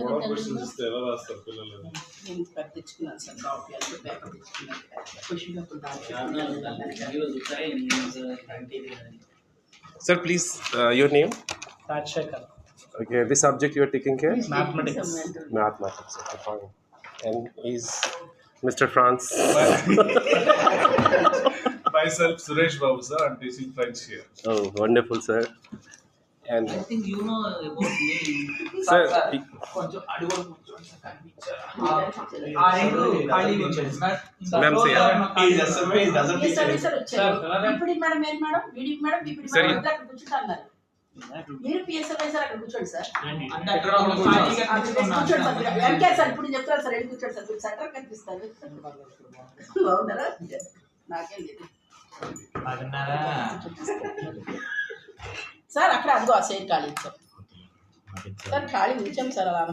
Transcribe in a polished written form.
Model questions ఇస్తే ఎలా రాస్తారు పిల్లలు? నేను తెచ్చుకున్నాను సార్ కాపీ అంటే పేపర్ తెచ్చుకున్నాను question paper Sir, please, your name? Rajshekar. Okay, this subject you are taking care? Mathematics. Mathematics. Okay, fine. And is Mr. Franz? Myself, Suresh Babu, sir. I'm teaching French here. Oh, wonderful, sir. And I think you know about me. sir, కొంచెం అడుగు కూర్చోండి కనిపించారు Ma'am, say ఇప్పుడు madam ఏం madam వీడి madam ఇప్పుడు Sir, అక్కడ కూర్చుంటున్నారు మీరు పిఎస్ఎఫ్ఐ సార్ అక్కడ కూర్చోండి సార్ అంటే అక్కడ కూర్చోండి సార్ ఎంకే సార్ ఇప్పుడు నేను చెప్తాను సార్ వెళ్ళి కూర్చోండి సార్ మీరు సెంటర్ కనిపిస్తారు బాగున్నారా నాకేం లేదు సార్ అక్కడ అదిగో ఆ సైడ్ ఖాళీ సార్ ఖాళీ ఉంచాం సార్ అలా